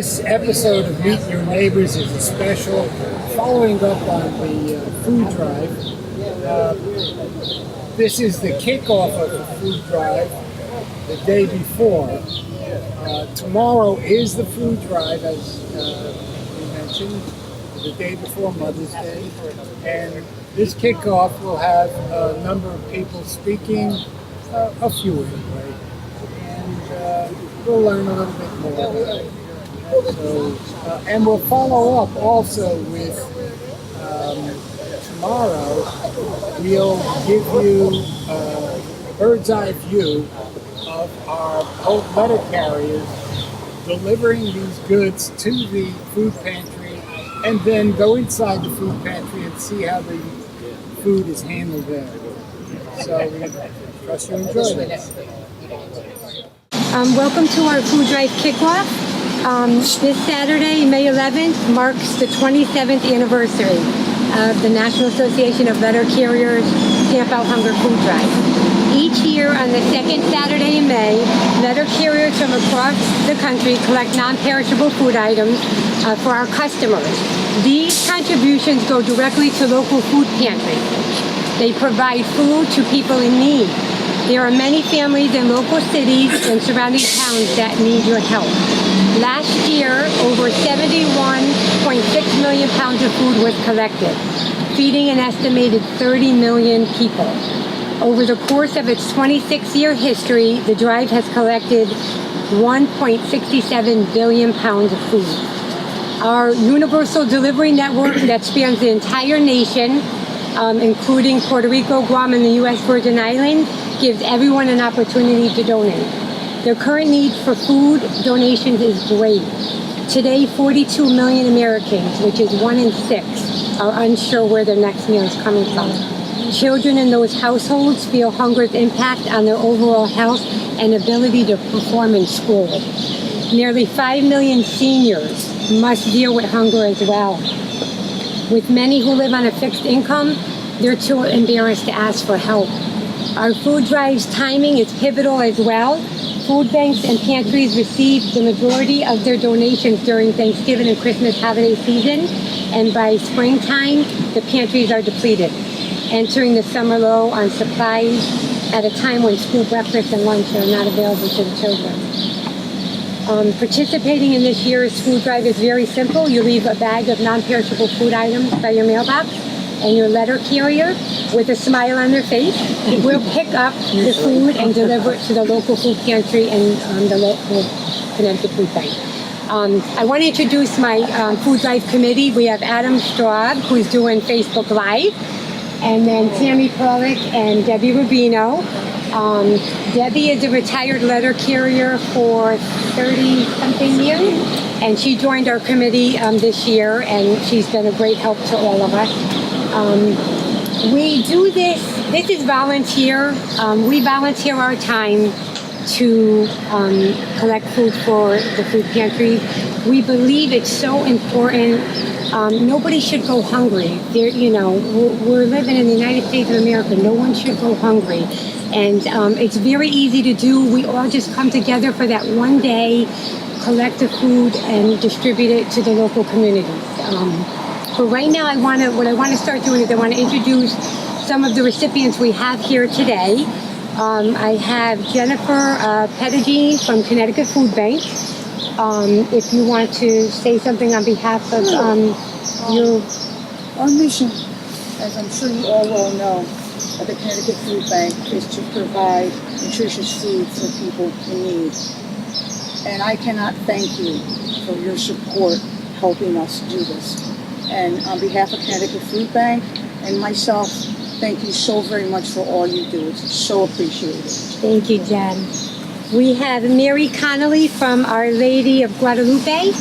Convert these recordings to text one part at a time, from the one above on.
This episode of Meet Your Neighbors is a special following up on the food drive. This is the kickoff of the food drive the day before. Tomorrow is the food drive, as we mentioned, the day before Mother's Day. And this kickoff will have a number of people speaking, a few anyway. And we'll learn a little bit more about it. So, and we'll follow up also with tomorrow. We'll give you a bird's eye view of our both letter carriers delivering these goods to the food pantry, and then go inside the food pantry and see how the food is handled there. So we trust you enjoy this. Welcome to our food drive kickoff. This Saturday, May 11th, marks the 27th anniversary of the National Association of Letter Carriers Stamp Out Hunger Food Drive. Each year on the second Saturday in May, letter carriers from across the country collect non-perishable food items for our customers. These contributions go directly to local food pantries. They provide food to people in need. There are many families in local cities and surrounding towns that need your help. Last year, over 71.6 million pounds of food was collected, feeding an estimated 30 million people. Over the course of its 26-year history, the drive has collected 1.67 billion pounds of food. Our universal delivery network that spans the entire nation, including Puerto Rico, Guam, and the U.S. Virgin Islands, gives everyone an opportunity to donate. The current need for food donations is great. Today, 42 million Americans, which is 1 in 6, are unsure where their next meal is coming from. Children in those households feel hunger's impact on their overall health and ability to perform in school. Nearly 5 million seniors must deal with hunger as well. With many who live on a fixed income, they're too embarrassed to ask for help. Our food drive's timing is pivotal as well. Food banks and pantries receive the majority of their donations during Thanksgiving and Christmas holiday season, and by springtime, the pantries are depleted, entering the summer low on supplies at a time when school breakfast and lunch are not available to the children. Participating in this year's food drive is very simple. You leave a bag of non-perishable food items by your mailbox, and your letter carrier, with a smile on their face, will pick up the food and deliver it to the local food pantry and the local Connecticut Food Bank. I want to introduce my food drive committee. We have Adam Straub, who's doing Facebook Live, and then Tammy Perlich and Debbie Rubino. Debbie is a retired letter carrier for 30-something years, and she joined our committee this year, and she's been a great help to all of us. We do this is volunteer. We volunteer our time to collect food for the food pantry. We believe it's so important. Nobody should go hungry. We're living in the United States of America. No one should go hungry. And it's very easy to do. We all just come together for that one day, collect the food, and distribute it to the local communities. But right now, what I want to start doing is I want to introduce some of the recipients we have here today. I have Jennifer Pettigene from Connecticut Food Bank. If you want to say something on behalf of Our mission, as I'm sure you all well know, of the Connecticut Food Bank is to provide nutritious food for people in need. And I cannot thank you for your support helping us do this. And on behalf of Connecticut Food Bank and myself, thank you so very much for all you do. It's so appreciated. Thank you, Jen. We have Mary Connolly from Our Lady of Guadalupe.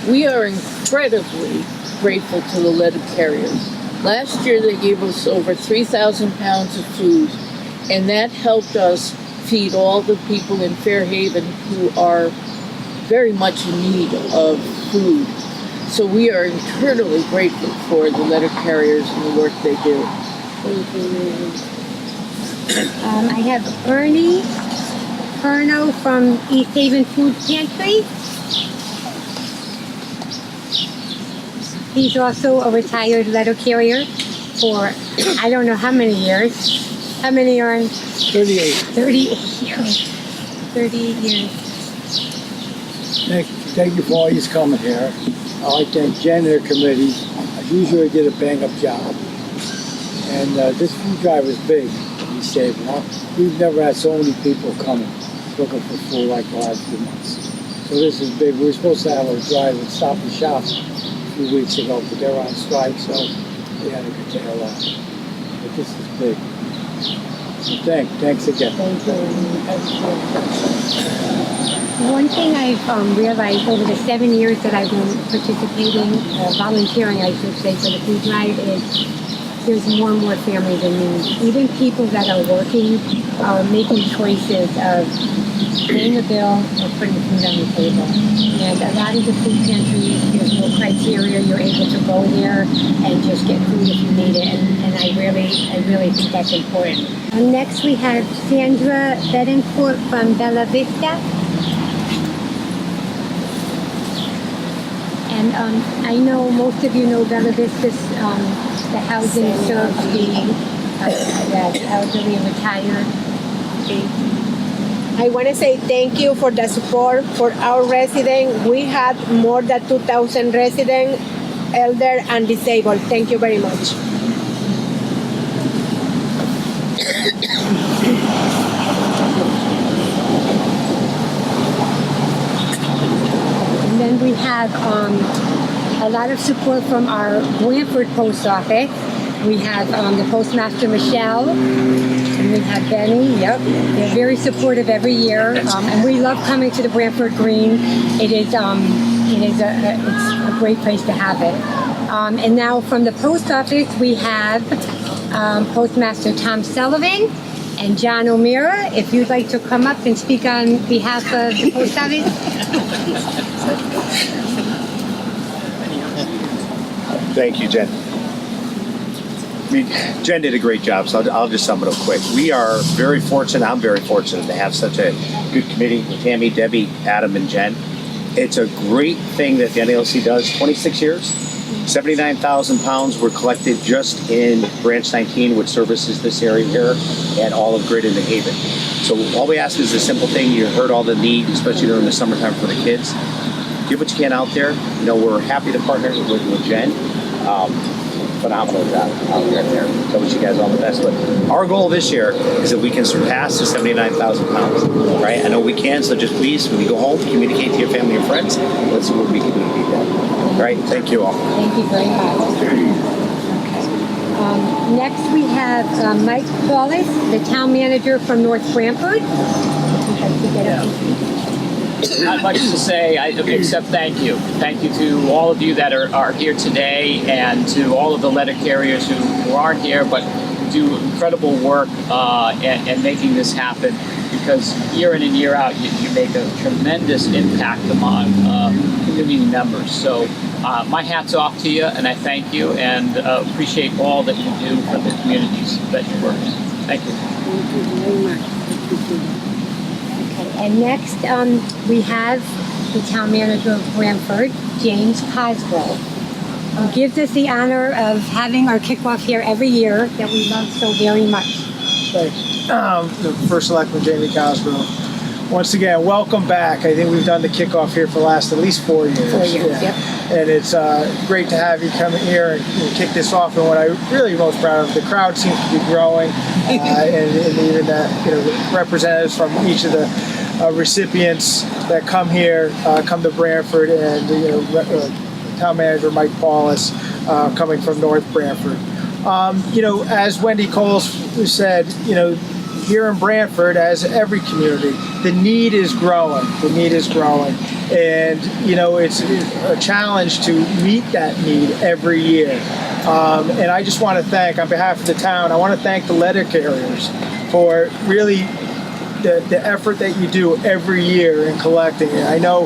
We are incredibly grateful to the letter carriers. Last year they gave us over 3,000 pounds of food, and that helped us feed all the people in Fairhaven who are very much in need of food. So we are eternally grateful for the letter carriers and the work they do. I have Ernie Perno from East Haven Food Pantry. He's also a retired letter carrier for I don't know how many years. How many are in? 38. 38 years. 38 years. Thank you for always coming here. I like to thank Jen and her committee. Usually did a bang-up job. And this food drive is big, we say. We've never had so many people coming looking for food like the last few months. So this is big. We were supposed to have a drive at Stop and Shop a few weeks ago, but they were on strike, so we had to curtail that. But this is big. So thanks again. Thank you. One thing I've realized over the 7 years that I've been participating, volunteering, I should say, for the food drive is there's more and more families in need. Even people that are working are making choices of paying a bill or putting food on the table. And a lot of the food pantries, there's no criteria. You're able to go there and just get food if you need it. And I really think that's important. Next we have Sandra Bedencourt from Bella Vista. And I know most of you know Bella Vista's, the housing serves the elderly and retired. I want to say thank you for the support for our residents. We had more than 2,000 residents, elder and disabled. Thank you very much. And then we have a lot of support from our Branford post office. We have the postmaster Michelle, and we have Benny. Yep, they're very supportive every year, and we love coming to the Branford Green. It's a great place to have it. And now from the post office, we have Postmaster Tom Sullivan and John O'Meara. If you'd like to come up and speak on behalf of the post office. Thank you, Jen. Jen did a great job, so I'll just sum it up quick. We are very fortunate, I'm very fortunate to have such a good committee with Tammy, Debbie, Adam, and Jen. It's a great thing that the NALC does, 26 years. 79,000 pounds were collected just in Branch 19, which services this area here, and all of Grid and New Haven. So all we ask is a simple thing. You heard all the need, especially during the summertime for the kids. Give what you can out there. You know, we're happy to partner with Jen. Phenomenal job out there. So wish you guys all the best. But our goal this year is that we can surpass the 79,000 pounds, right? I know we can, so just please, when you go home, communicate to your family and friends. Let's see what we can do to beat that. All right? Thank you all. Thank you very much. Next we have Mike Paulus, the town manager from North Branford. If you'd like to get up. Not much to say except thank you. Thank you to all of you that are here today, and to all of the letter carriers who aren't here but do incredible work and making this happen, because year in and year out you make a tremendous impact among community members. So my hat's off to you, and I thank you and appreciate all that you do for the communities that you work in. Thank you. Thank you very much. And next, we have the town manager of Branford, James Cosgrove, who gives us the honor of having our kickoff here every year that we love so very much. Thanks. The First Selectman, Jamie Cosgrove. Once again, welcome back. I think we've done the kickoff here for the last at least 4 years. 4 years, yeah. Yep. And it's great to have you come here and kick this off. And what I'm really most proud of, the crowd seems to be growing, and even representatives from each of the recipients that come here, come to Branford, and town manager Mike Paulus coming from North Branford. As Wendy Coles said, here in Branford, as every community, the need is growing. And it's a challenge to meet that need every year. And I just want to thank, on behalf of the town, I want to thank the letter carriers for really the effort that you do every year in collecting it. I know,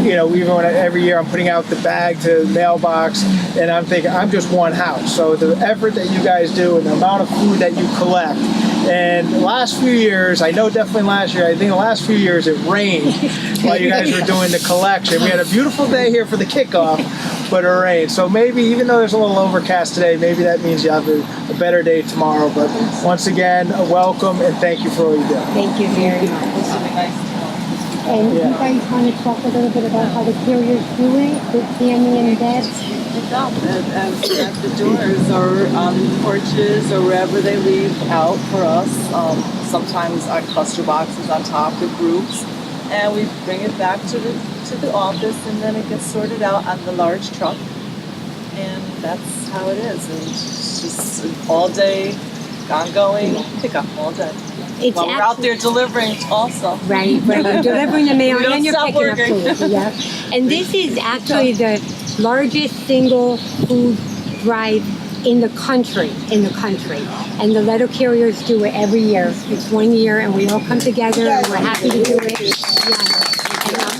even when every year I'm putting out the bag to the mailbox, and I'm thinking, I'm just one house. So the effort that you guys do and the amount of food that you collect And the last few years, I know definitely last year, I think the last few years it rained while you guys were doing the collection. We had a beautiful day here for the kickoff, but it rained. So maybe, even though there's a little overcast today, maybe that means you have a better day tomorrow. But once again, welcome and thank you for all you do. Thank you very much. And you guys want to talk a little bit about how the carrier's doing with Tammy and Deb? At the doors or on the porches or wherever they leave out for us. Sometimes our cluster boxes on top of groups, and we bring it back to the office, and then it gets sorted out on the large truck, and that's how it is. And it's just an all day, ongoing pickup all day. While we're out there delivering also. Right, but you're delivering the mail We don't and you're stop picking working. up food. Yeah. And this is actually the largest single food drive in the country. And the letter carriers do it every year. It's 1 year, and we all come together, and we're happy to do it. Yeah.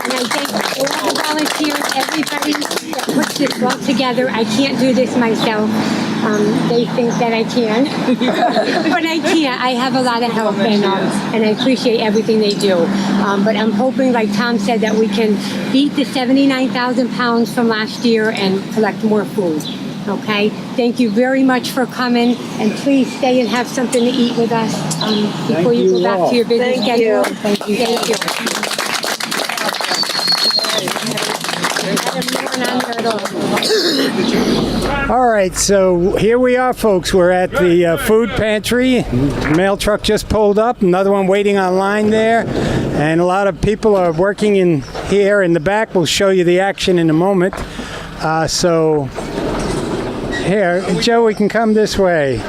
And I thank all the volunteers, everybody that puts this all together. I can't do this myself. They think that I can, but I can't. I have a lot of help, and I appreciate everything they do. But I'm hoping, like Tom said, that we can beat the 79,000 pounds from last year and collect more food. Okay? Thank you very much for coming, and please stay and have something to eat with us before you go back to your busy schedule. Thank you. Thank you. All right, so here we are, folks. We're at the food pantry. Mail truck just pulled up. Another one waiting on line there. And a lot of people are working in here in the back. We'll show you the action in a moment. So here, Joe, we can come this way.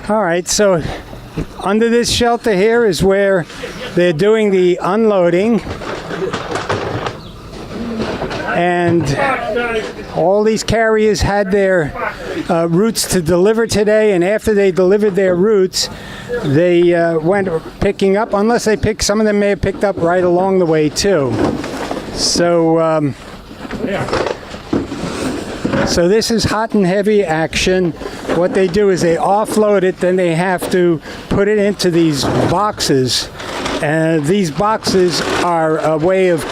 All right, so under this shelter here is where they're doing the unloading. And all these carriers had their routes to deliver today, and after they delivered their routes, they went picking up, unless they picked, some of them may have picked up right along the way too. So, so this is hot and heavy action. What they do is they offload it, then they have to put it into these boxes. These boxes are a way of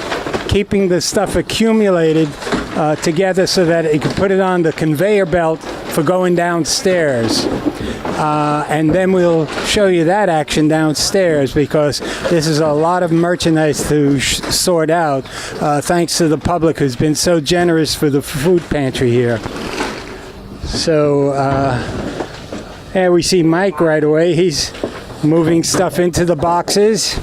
keeping the stuff accumulated together so that you can put it on the conveyor belt for going downstairs. And then we'll show you that action downstairs, because this is a lot of merchandise to sort out, thanks to the public who's been so generous for the food pantry here. So there we see Mike right away. He's moving stuff into the boxes.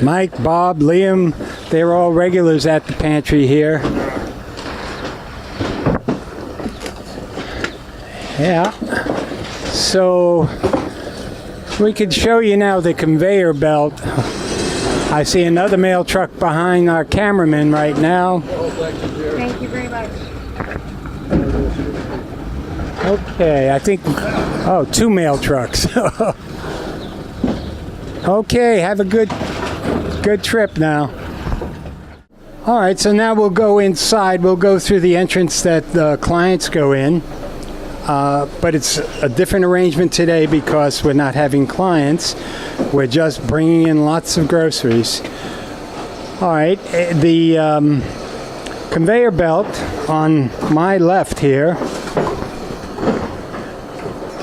Mike, Bob, Liam, they're all regulars at the pantry here. Yeah. So we could show you now the conveyor belt. I see another mail truck behind our cameraman right now. Thank you very much. Okay, I think, two mail trucks. Okay, have a good trip now. All right, so now we'll go inside. We'll go through the entrance that the clients go in. But it's a different arrangement today because we're not having clients. We're just bringing in lots of groceries. All right, the conveyor belt on my left here.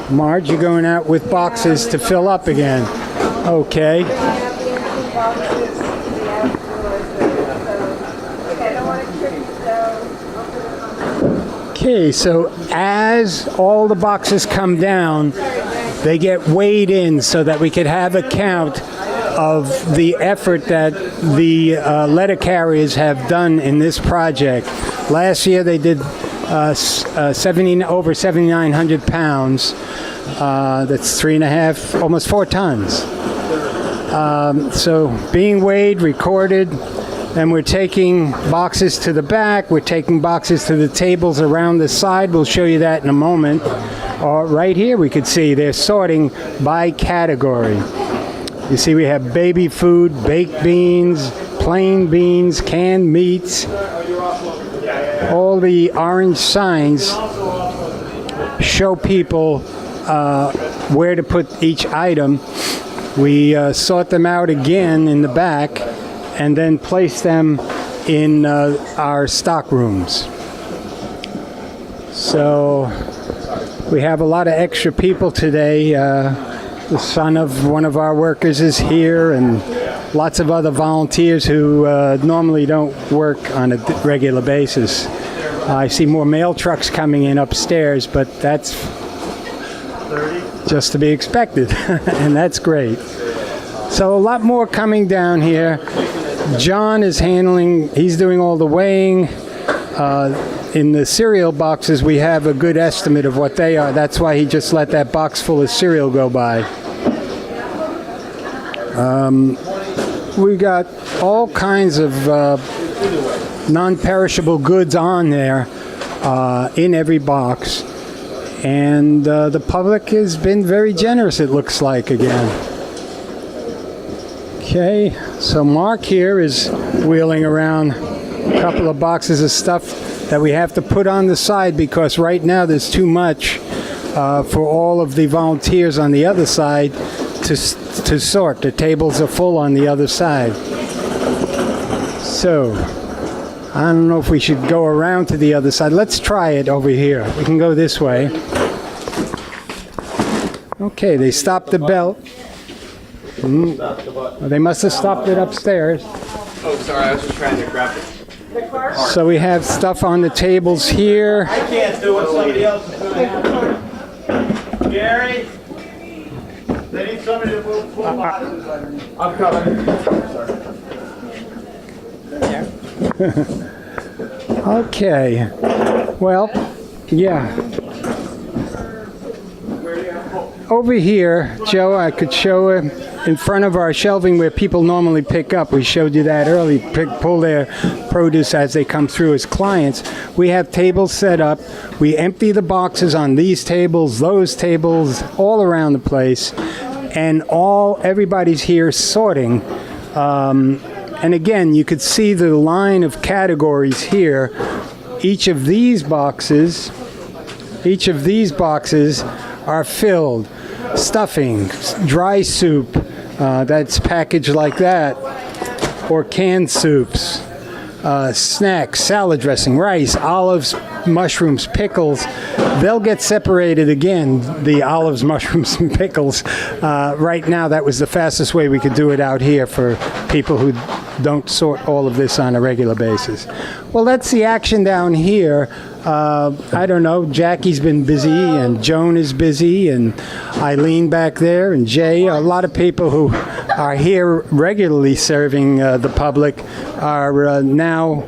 Marge, you're going out with boxes to fill up again. Okay. Okay, so as all the boxes come down, they get weighed in so that we could have a count of the effort that the letter carriers have done in this project. Last year they did over 7,900 pounds. That's 3.5, almost 4 tons. So being weighed, recorded, and we're taking boxes to the back. We're taking boxes to the tables around the side. We'll show you that in a moment. Right here we could see they're sorting by category. You see we have baby food, baked beans, plain beans, canned meats. All the orange signs show people where to put each item. We sort them out again in the back and then place them in our stock rooms. So we have a lot of extra people today. The son of one of our workers is here, and lots of other volunteers who normally don't work on a regular basis. I see more mail trucks coming in upstairs, but that's just to be expected, and that's great. So a lot more coming down here. John is he's doing all the weighing. In the cereal boxes, we have a good estimate of what they are. That's why he just let that box full of cereal go by. We got all kinds of non-perishable goods on there in every box. And the public has been very generous, it looks like, again. Okay, so Mark here is wheeling around a couple of boxes of stuff that we have to put on the side because right now there's too much for all of the volunteers on the other side to sort. The tables are full on the other side. So, I don't know if we should go around to the other side. Let's try it over here. We can go this way. Okay, they stopped the belt. Well, they must have stopped it upstairs. Oh, sorry, I was just trying to grab it. So we have stuff on the tables here. I can't do it, somebody else is doing it. Gary? They need somebody to move full boxes. I'm coming. Okay. Well, yeah. Over here, Joe, I could show in front of our shelving where people normally pick up. We showed you that early. Pull their produce as they come through as clients. We have tables set up. We empty the boxes on these tables, those tables, all around the place, and everybody's here sorting. And again, you could see the line of categories here. Each of these boxes are filled. Stuffing, dry soup, that's packaged like that, or canned soups, snacks, salad dressing, rice, olives, mushrooms, pickles. They'll get separated again, the olives, mushrooms, and pickles. Right now, that was the fastest way we could do it out here for people who don't sort all of this on a regular basis. Well, that's the action down here. I don't know, Jackie's been busy, and Joan is busy, and Eileen back there, and Jay. A lot of people who are here regularly serving the public are now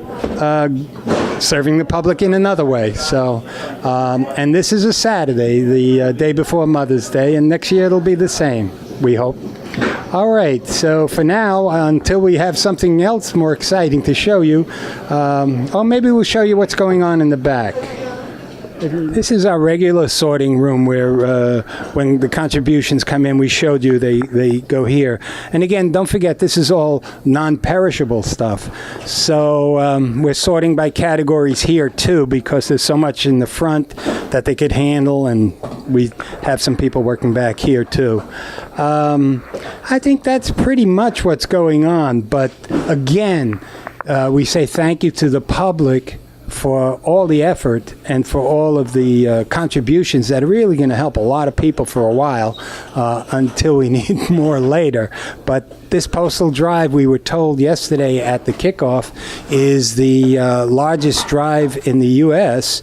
serving the public in another way. So, and this is a Saturday, the day before Mother's Day, and next year it'll be the same, we hope. All right, so for now, until we have something else more exciting to show you, or maybe we'll show you what's going on in the back. This is our regular sorting room where when the contributions come in, we showed you they go here. And again, don't forget, this is all non-perishable stuff. So we're sorting by categories here too, because there's so much in the front that they could handle, and we have some people working back here too. I think that's pretty much what's going on. But again, we say thank you to the public for all the effort and for all of the contributions that are really going to help a lot of people for a while until we need more later. But this postal drive, we were told yesterday at the kickoff, is the largest drive in the U.S.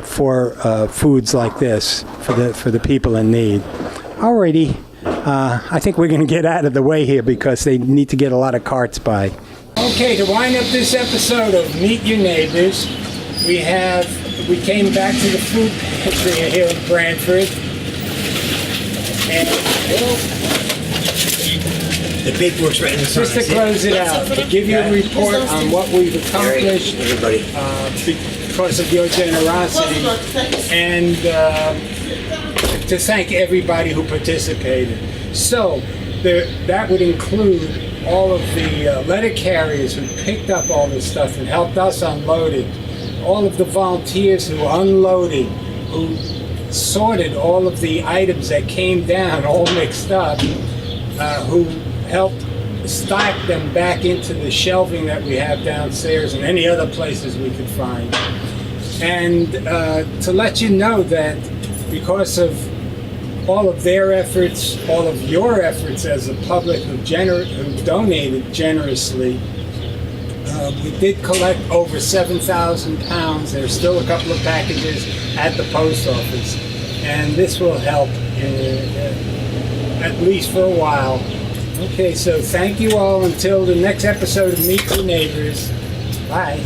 For foods like this for the people in need. Alrighty, I think we're going to get out of the way here because they need to get a lot of carts by. Okay, to wind up this episode of Meet Your Neighbors, we came back to the food pantry here in Branford. And the paperwork's right in the front. Just to close it out, to give you a report on what we've accomplished because of your generosity, and to thank everybody who participated. So, that would include all of the letter carriers who picked up all this stuff and helped us unload it, all of the volunteers who unloaded, who sorted all of the items that came down all mixed up, who helped stock them back into the shelving that we have downstairs and any other places we could find. And to let you know that because of all of their efforts, all of your efforts as a public who donated generously, we did collect over 7,000 pounds. There's still a couple of packages at the post office, and this will help at least for a while. Okay, so thank you all until the next episode of Meet Your Neighbors. Bye.